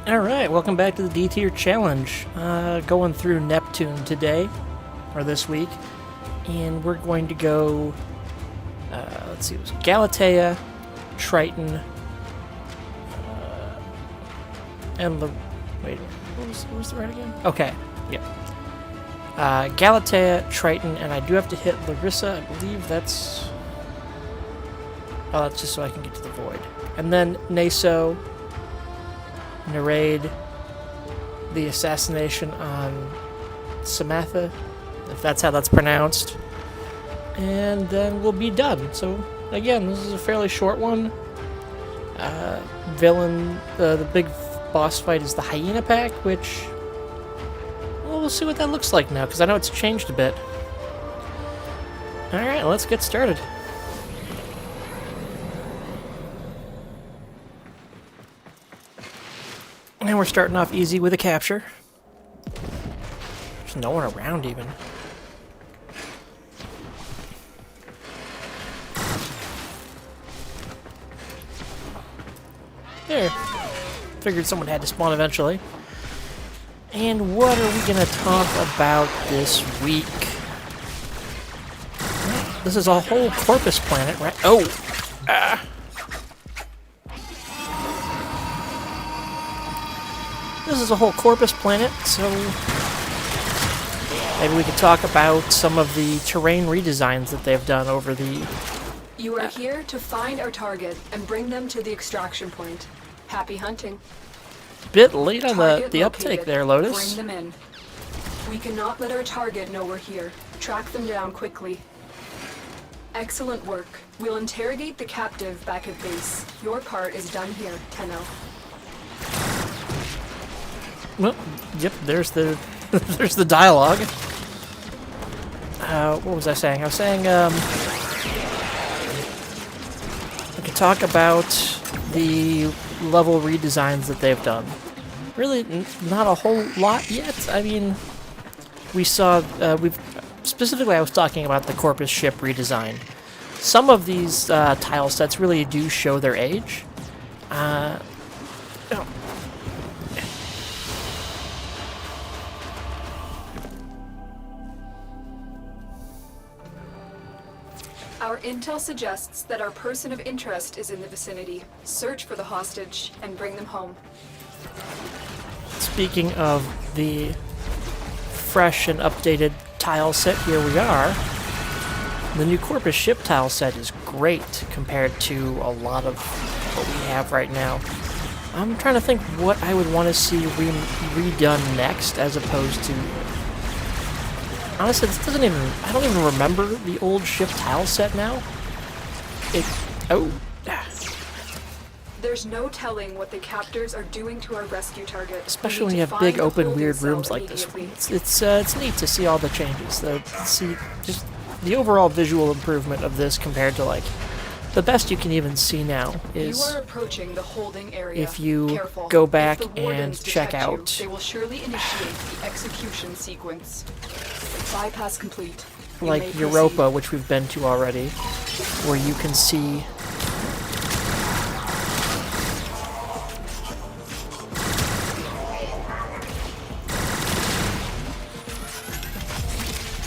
Alright, welcome back to the D tier challenge. Going through Neptune today, or this week, and we're going to go, let's see, it was Galatea, Triton, and wait, what was the right again? Okay, yeah. Galatea, Triton, and I do have to hit Larissa, I believe that's... Oh, that's just so I can get to the Void. And then Naso, Nereid, the assassination on Samantha, if that's how that's pronounced, and then we'll be done. So again, this is a fairly short one. Villain, the big boss fight is the Hyena Pack, which, well, we'll see what that looks like now, because I know it's changed a bit. Alright, let's get started. And we're starting off easy with a capture. There's no one around even. There. Figured someone had to spawn eventually. And what are we gonna talk about this week? This is a whole Corpus planet, right? Oh! Ah! This is a whole Corpus planet, so maybe we could talk about some of the terrain redesigns that they've done over the... You are here to find our target and bring them to the extraction point. Happy hunting. Bit late on Target the uptake located. there, Lotus. Bring them in. We cannot let our target know we're here. Track them down quickly. Excellent work. We'll interrogate the captive back at base. Your part is done here, Tenno. Well, yep, there's the there's the dialogue. What was I saying? I was saying we could talk about the level redesigns that they've done. Really, not a whole lot yet. I mean, we saw specifically I was talking about the Corpus ship redesign. Some of these tile sets really do show their age. Oh. Our intel suggests that our person of interest is in the vicinity. Search for the hostage and bring them home. Speaking of the fresh and updated tile set, here we are. The new Corpus ship tile set is great compared to a lot of what we have right now. I'm trying to think what I would want to see redone next, as opposed to... Honestly, this doesn't even... I don't even remember the old ship tile set now. Oh. There's no telling what the captors are doing to our rescue target. Especially when you have big, open, weird rooms like this one. It's neat to see all the changes. See just the overall visual improvement of this compared to, like, the best you can even see now is... You are approaching the holding area. If you Careful. go back If the and wardens check detect out... you, they will surely initiate the execution sequence. Bypass complete. You like may Europa, proceed. which we've been to already, where you can see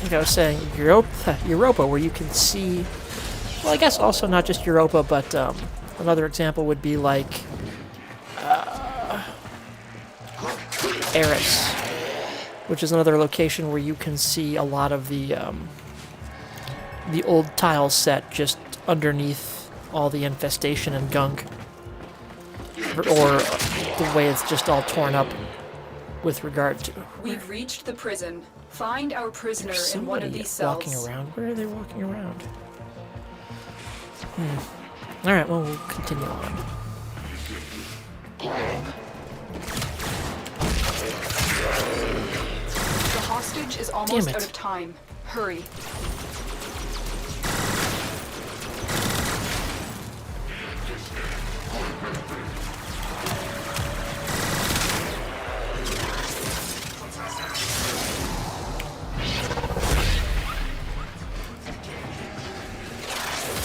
like I was saying, Europa, where you can see, well, I guess also not just Europa, but another example would be like Eris, which is another location where you can see a lot of the old tile set just underneath all the infestation and gunk, or the way it's just all torn up with regard to... We've reached the prison. Find our prisoner in one of these cells. Walking around. Where are they walking around? Alright, well, we'll continue on. The hostage is almost out of time. Hurry.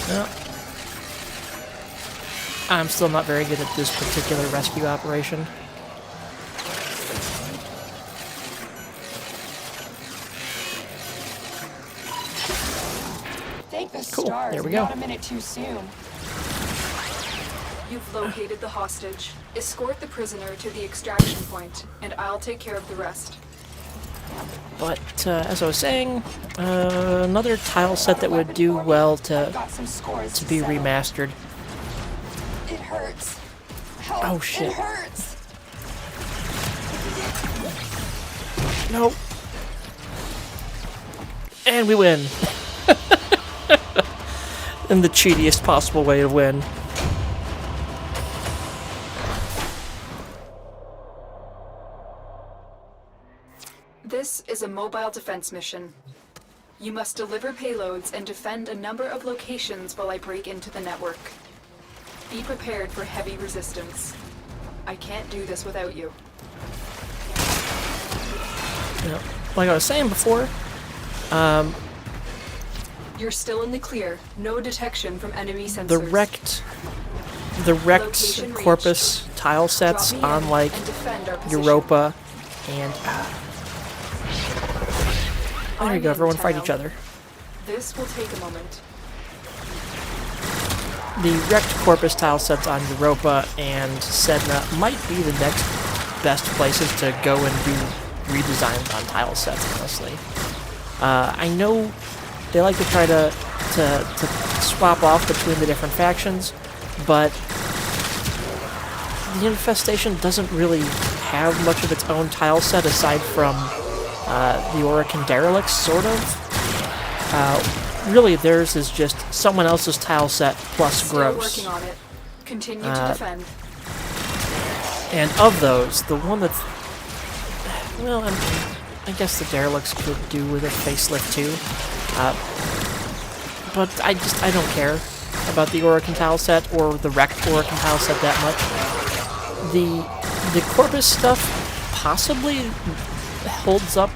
No. I'm still not very good at this particular rescue operation. Cool. Stars, There we go. not a minute too soon. You've located the hostage. Escort the prisoner to the extraction point, and I'll take care of the rest. But as I was saying, another tile set that would do well to Got some scores to be settle. remastered. It hurts. Help, Oh, shit. It hurts. Nope. And we win. In the cheatiest possible way to win. This is a mobile defense mission. You must deliver payloads and defend a number of locations while I break into the network. Be prepared for heavy resistance. I can't do this without you. Yeah. Like I was saying before, You're still in the clear. No detection from enemy sensors. the wrecked Location reached. Corpus tile sets Drop me on in like and defend our position. Europa and there you I'm go, in, everyone fight Tenno. each other. This will take a moment. The wrecked Corpus tile sets on Europa and Sedna might be the next best places to go and do redesigns on tile sets, honestly. I know they like to try to swap off between the different factions, but the Infestation doesn't really have much of its own tile set aside from the Orican Derelicts, sort of. Really, theirs is just someone else's tile set plus Still gross. working on it. Continue to defend. And of those, the one that's... Well, I guess the Derelicts could do with a facelift too. But I don't care about the Orican tile set or the wrecked Orican tile set that much. The Corpus stuff possibly holds up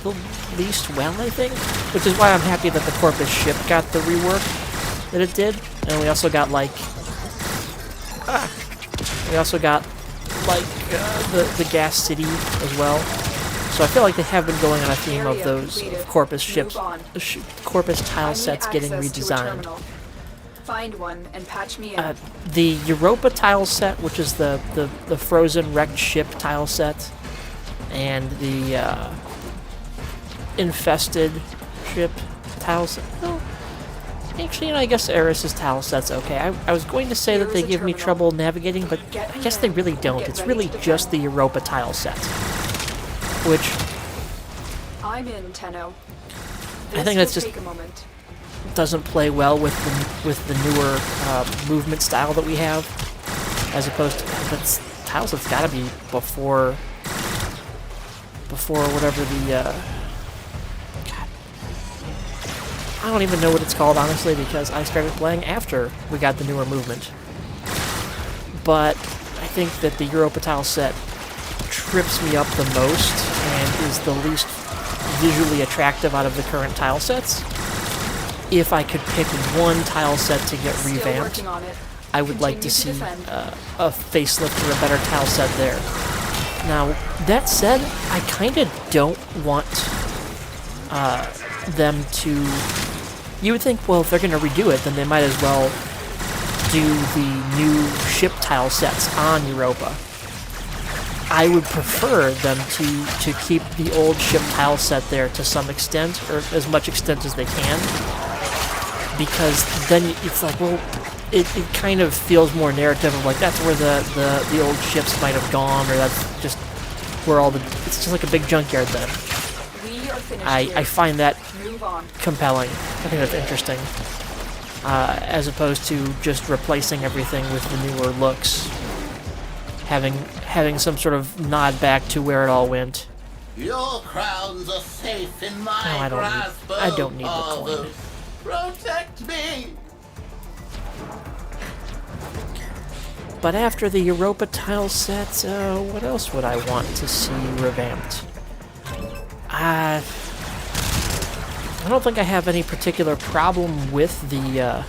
the least well, I think, which is why I'm happy that the Corpus ship got the rework that it did, and we also got like the gas city as well. So I feel like they have been going on a theme of those Corpus ships, Corpus tile sets getting redesigned. Find one and patch me in. The Europa tile set, which is the frozen wrecked ship tile set, and the infested ship tile set. Well, actually, I guess Eris's tile set's okay. I was going to say that they give me trouble navigating, but I guess they really don't. It's really just the Europa tile set, which I'm in, Tenno. I think that's will just take a moment. doesn't play well with the newer movement style that we have, as opposed to tile set's got to be before whatever the God, I don't even know what it's called, honestly, because I started playing after we got the newer movement. But I think that the Europa tile set trips me up the most and is the least visually attractive out of the current tile sets. If I could pick one tile set to get Still revamped, working on it. I would like to see Continue to defend. a facelift or a better tile set there. Now, that said, I kind of don't want them to... You would think, well, if they're going to redo it, then they might as well do the new ship tile sets on Europa. I would prefer them to keep the old ship tile set there to some extent, or as much extent as they can, because then it's like, well, it kind of feels more narrative of like, that's where the old ships might have gone, or that's just where all the... It's just like a big junkyard then. We are finished I here. find that Move on. compelling. I think that's interesting. As opposed to just replacing everything with the newer looks. Having some sort of nod back to where it all went. Your crowns are safe in my No, grasp. I don't need the of coin. others. Protect me. But after the Europa tile set, what else would I want to see revamped? I don't think I have any particular problem with the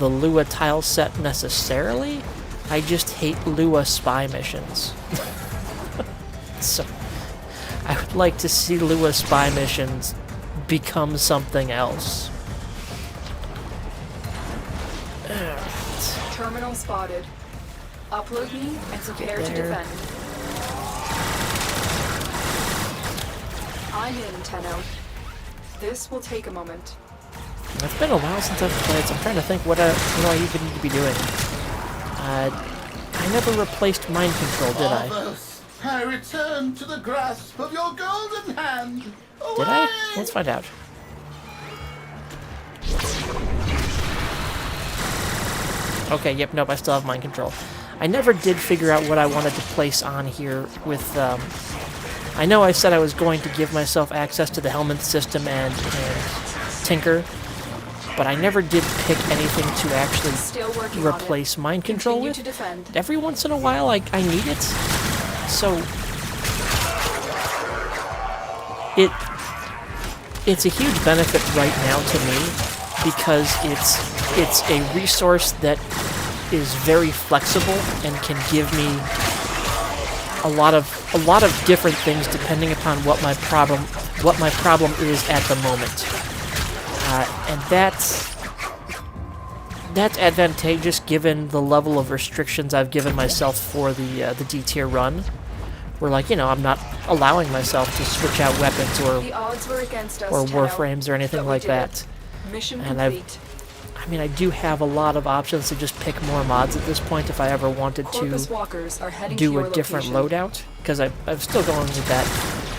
Lua tile set necessarily. I just hate Lua spy missions. So, I would like to see Lua spy missions become something else. Terminal spotted. Upload me and prepare to there. defend. I'm in, Tenno. This will take a moment. It's been a while since I've played, so I'm trying to think what I even need to be doing. I never replaced mind control, did I? Others, I return to the grasp of your golden hand. Did I? Away! Let's find out. Okay, yep, nope, I still have mind control. I never did figure out what I wanted to place on here with, I know I said I was going to give myself access to the helmet system and tinker, but I never did pick anything to actually Still working replace on it. mind control Continue with. to defend. Every once in a while, I need it, so it's a huge benefit right now to me because it's a resource that is very flexible and can give me a lot of different things depending upon what my problem is at the moment, and that's advantageous given the level of restrictions I've given myself for the D tier run, where, like, you know, I'm not allowing myself to switch out weapons The odds were against us, or Tenno, warframes or anything but we like did that. it. Mission And complete. I mean, I do have a lot of options to just pick more mods at this point if I ever wanted Corpus to walkers are heading to do your a different location. loadout, because I'm still going with that.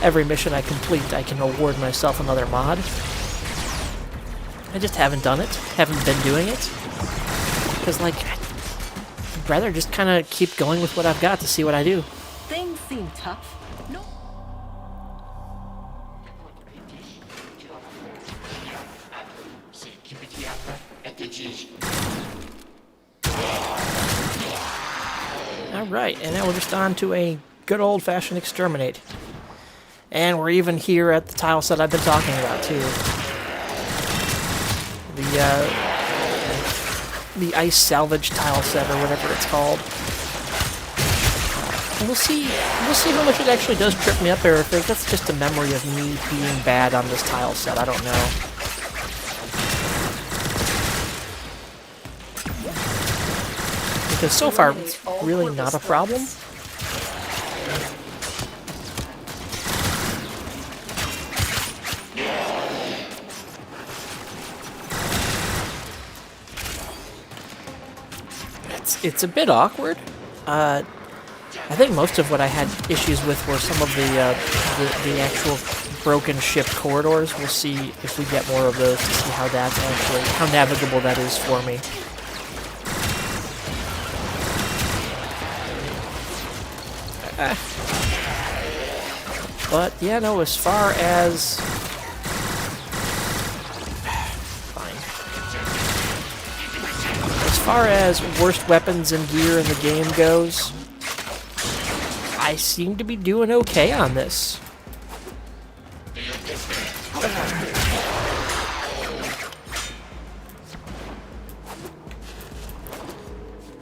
Every mission I complete, I can award myself another mod. I just haven't done it, haven't been doing it, because, like, I'd rather just kind of keep going with what I've got to see what I do. Things seem tough. No. Alright, and now we're just on to a good old-fashioned exterminate. And we're even here at the tile set I've been talking about, too. The ice salvage tile set, or whatever it's called. And we'll see how much it actually does trip me up, or if that's just a memory of me being bad on this tile set. I don't know. Because so far, it's really not a problem. It's a bit awkward. I think most of what I had issues with were some of the actual broken ship corridors. We'll see if we get more of those to see how that's actually, how navigable that is for me. But yeah, no, as far as worst weapons and gear in the game goes, I seem to be doing okay on this.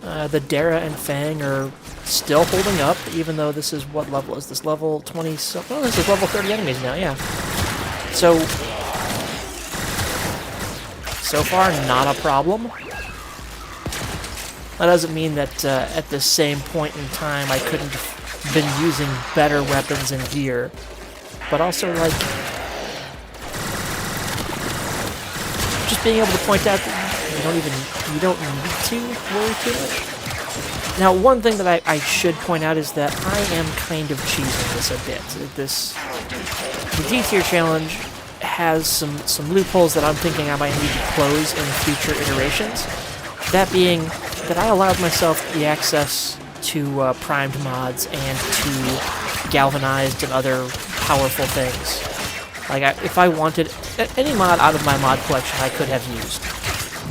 The Dara and Fang are still holding up, even though this is, what level is this? Level 20, oh, this is level 30 enemies now, yeah. So far, not a problem. That doesn't mean that at the same point in time I couldn't have been using better weapons and gear. But also, like, just being able to point out that you don't need to worry too much. Now, one thing that I should point out is that I am kind of cheesing this a bit. The D tier challenge has some loopholes that I'm thinking I might need to close in future iterations. That being that I allowed myself the access to primed mods and to galvanized and other powerful things. Like, if I wanted any mod out of my mod collection, I could have used.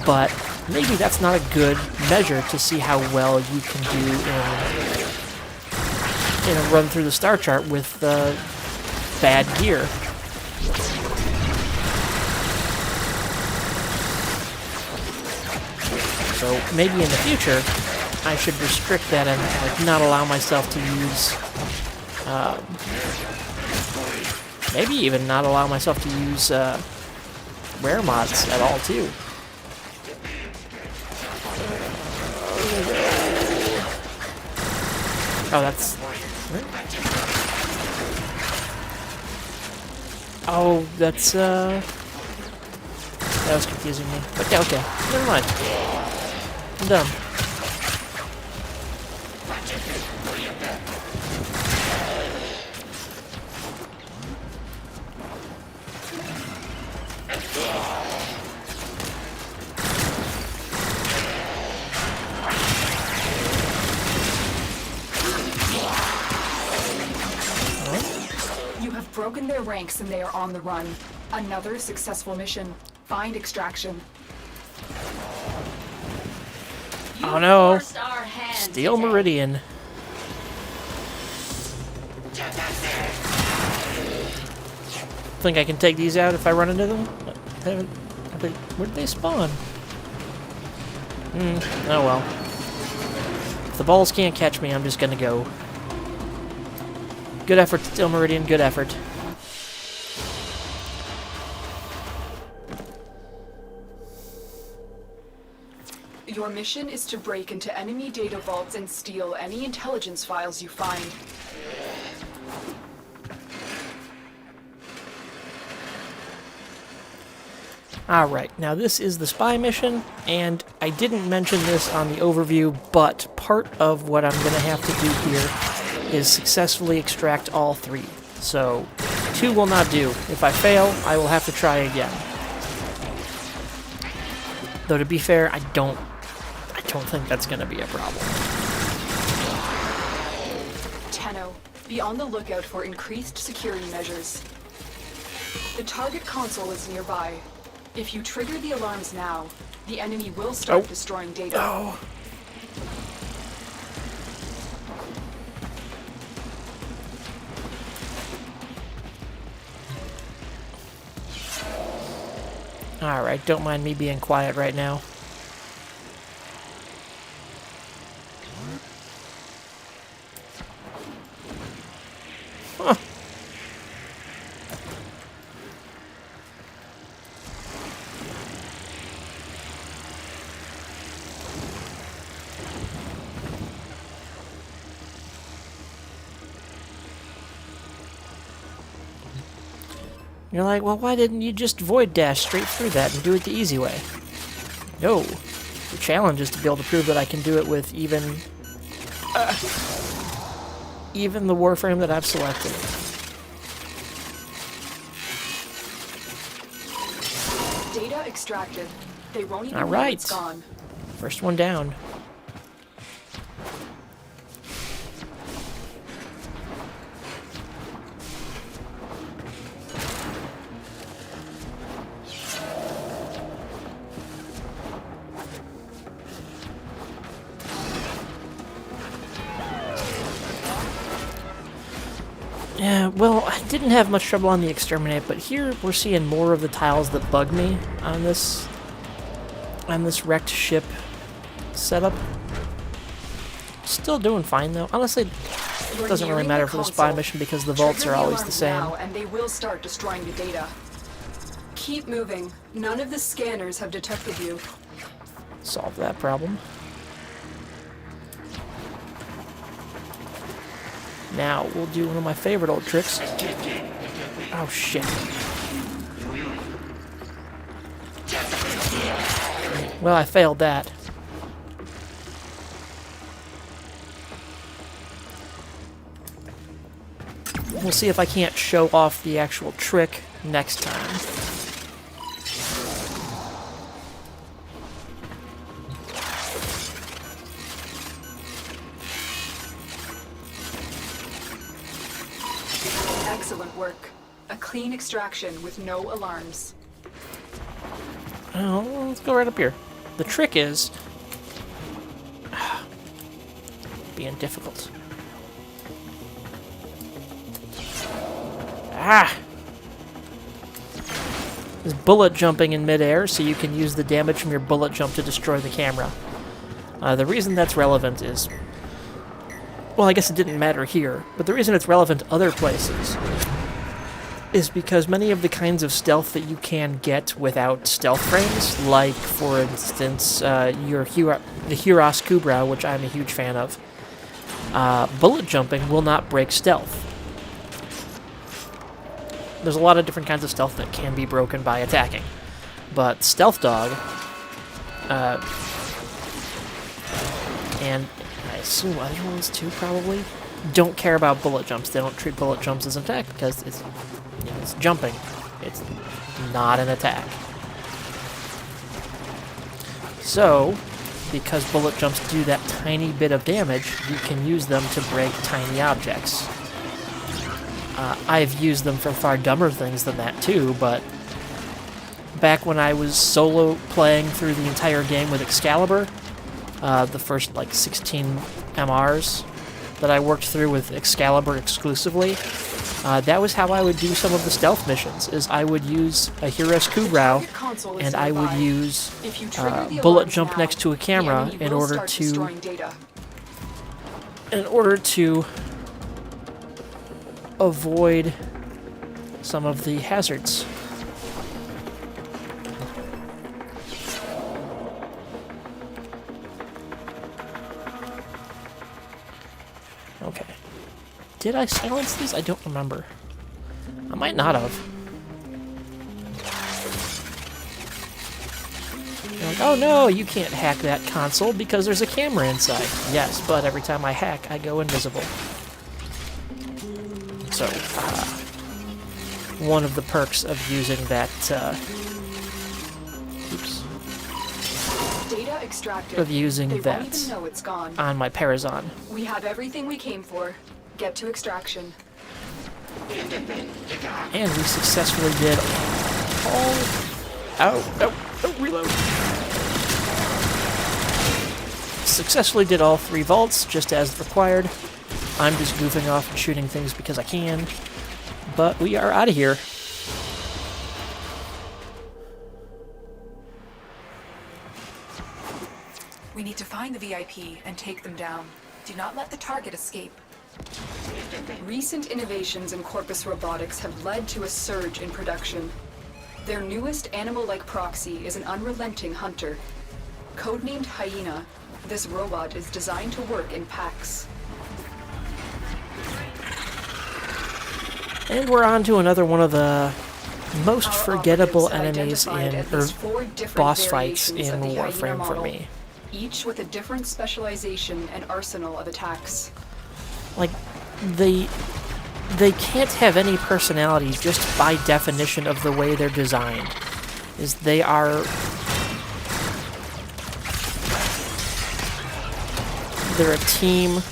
But maybe that's not a good measure to see how well you can do in a run through the star chart with bad gear. So maybe in the future, I should restrict that and, like, not allow myself to use, maybe even not allow myself to use rare mods at all too. Oh, that's... Oh, that's, that was confusing me. But yeah, okay. Never mind. I'm done. Broken their ranks and they are on the run. Another successful mission. Find extraction. Oh no! Steel Meridian. Think I can take these out if I run into them? Where did they spawn? Oh well. If the balls can't catch me, I'm just gonna go. Good effort, Steel Meridian, good effort. Your mission is to break into enemy data vaults and steal any intelligence files you find. Alright, now this is the spy mission, and I didn't mention this on the overview, but part of what I'm going to have to do here is successfully extract all 3. So, 2 will not do. If I fail, I will have to try again. Though to be fair, I don't think that's going to be a problem. Tenno, be on the lookout for increased security measures. The target console is nearby. If you trigger the alarms now, the enemy will start destroying data. Oh. Alright, don't mind me being quiet right now. Huh. You're like, well, why didn't you just void dash straight through that and do it the easy way? No. The challenge is to be able to prove that I can do it with even the Warframe that I've selected. Data extracted. They won't even All know right. it's gone. First one down. Yeah, well, I didn't have much trouble on the Exterminate, but here we're seeing more of the tiles that bug me on this wrecked ship setup. Still doing fine though. Honestly, it doesn't really matter for the spy mission because the vaults are always the same. Now, and they will start destroying the data. Keep moving. None of the scanners have detected you. Solve that problem. Now, we'll do one of my favorite old tricks. Oh, shit. Well, I failed that. We'll see if I can't show off the actual trick next time. Excellent work. A clean extraction with no alarms. Oh, let's go right up here. The trick is being difficult. Ah! There's bullet jumping in midair, so you can use the damage from your bullet jump to destroy the camera. The reason that's relevant is... well, I guess it didn't matter here, but the reason it's relevant other places is because many of the kinds of stealth that you can get without stealth frames, like, for instance, the Huras Kubra, which I'm a huge fan of, bullet jumping will not break stealth. There's a lot of different kinds of stealth that can be broken by attacking, but Stealth Dog, and I assume other ones too probably, don't care about bullet jumps. They don't treat bullet jumps as an attack because it's, it's jumping. It's not an attack. So, because bullet jumps do that tiny bit of damage, you can use them to break tiny objects. I've used them for far dumber things than that too, but back when I was solo playing through the entire game with Excalibur, the first like 16 MRs that I worked through with Excalibur exclusively, that was how I would do some of the stealth missions, is I would use a Hero's Kubrau, and I would use bullet jump next to a camera in order to avoid some of the hazards. Okay. Did I silence these? I don't remember. I might not have. You're like, oh no, you can't hack that console because there's a camera inside. Yes, but every time I hack, I go invisible. So, one of the perks of using that, Data extracted. of using They that won't even know it's gone. on my Parazon. We have everything we came for. Get to extraction. And we successfully did reload. Successfully did all 3 vaults, just as required. I'm just goofing off and shooting things because I can. But we are out of here. We need to find the VIP and take them down. Do not let the target escape. Recent innovations in Corpus robotics have led to a surge in production. Their newest animal-like proxy is an unrelenting hunter. Codenamed Hyena, this robot is designed to work in packs. And we're on to another one of the most Our forgettable operatives have enemies identified in at least 4 different boss fights variations in of the Hyena Warframe for model, me. each with a different specialization and arsenal of attacks. Like, they can't have any personalities just by definition of the way they're designed. Is they are... They're a team...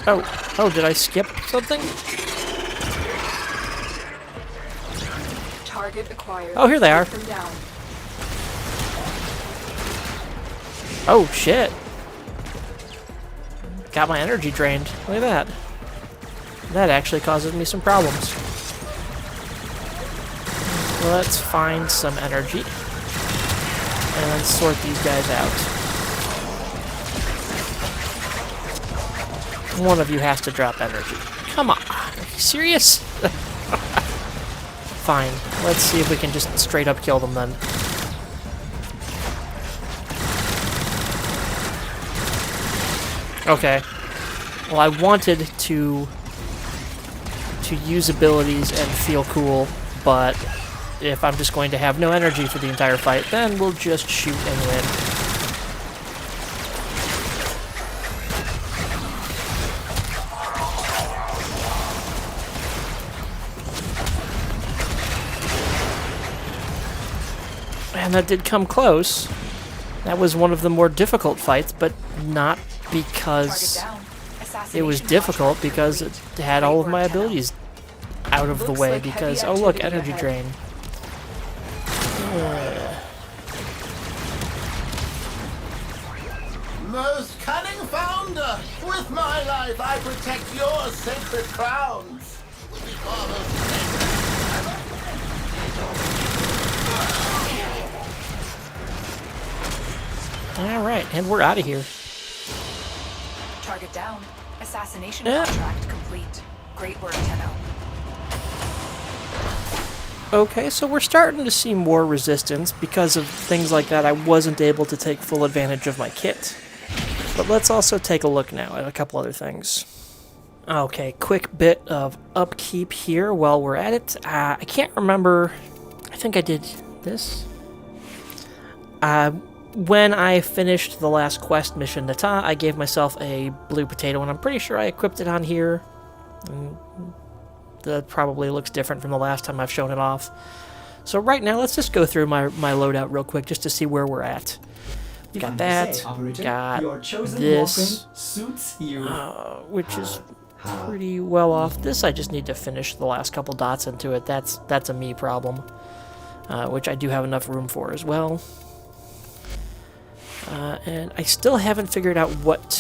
Oh, did I skip something? Target acquired. Oh, here they are. Take them down. Oh, shit. Got my energy drained. Look at that. That actually causes me some problems. Let's find some energy. And then sort these guys out. One of you has to drop energy. Come on. Are you serious? Fine. Let's see if we can just straight up kill them then. Okay. Well, I wanted to use abilities and feel cool, but if I'm just going to have no energy for the entire fight, then we'll just shoot and win. And that did come close. That was one of the more difficult fights, but not because Target down. it was Assassination difficult, contract because it complete. had all of Great my work, Tenno. abilities out of the Looks way, like because, heavy oh look, activity energy ahead. drain. Most cunning founder, with my life I protect your sacred crowns. Alright, and we're out of here. Target down. Assassination Yeah. contract complete. Great work, Tenno. Okay, so we're starting to see more resistance. Because of things like that, I wasn't able to take full advantage of my kit. But let's also take a look now at a couple other things. Okay, quick bit of upkeep here while we're at it. I can't remember. I think I did this. When I finished the last quest mission, Nata, I gave myself a blue potato, and I'm pretty sure I equipped it on here. And that probably looks different from the last time I've shown it off. So right now, let's just go through my loadout real quick just to see where we're at. Got that, got this, suits you. which is pretty well off. This I just need to finish the last couple dots into it. That's a me problem, which I do have enough room for as well. And I still haven't figured out what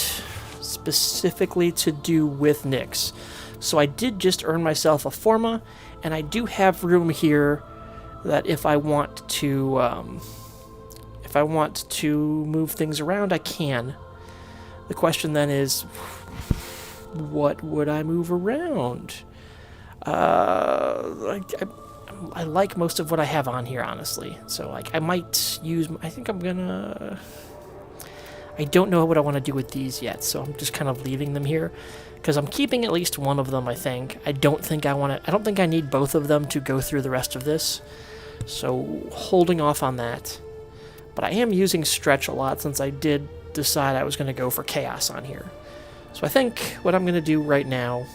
specifically to do with Nyx. So I did just earn myself a Forma, and I do have room here that if I want to move things around, I can. The question then is, what would I move around? I like most of what I have on here, honestly. So like I might use. I think I'm gonna. I don't know what I want to do with these yet, so I'm just kind of leaving them here because I'm keeping at least one of them. I think. I don't think I need both of them to go through the rest of this. So holding off on that. But I am using Stretch a lot since I did decide I was going to go for Chaos on here. So I think what I'm going to do right now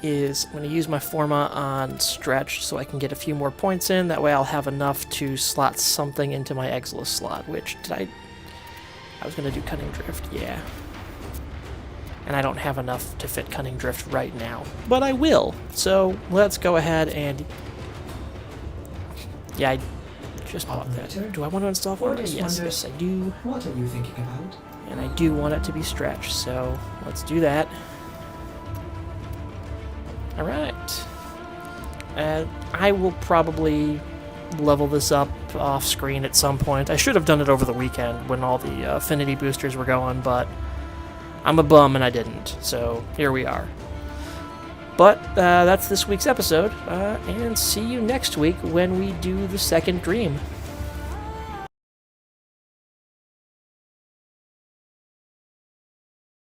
is I'm going to use my Forma on Stretch so I can get a few more points in. That way I'll have enough to slot something into my Exilus slot, which I was going to do Cunning Drift, yeah. And I don't have enough to fit Cunning Drift right now, but I will. So let's go ahead and... Yeah, I just bought that. Do I want to install Forma? Yes, I do. What are you thinking about? And I do want it to be Stretch, so let's do that. Alright. I will probably level this up off screen at some point. I should have done it over the weekend when all the affinity boosters were going, but I'm a bum and I didn't, so here we are. But that's this week's episode, and see you next week when we do the second dream.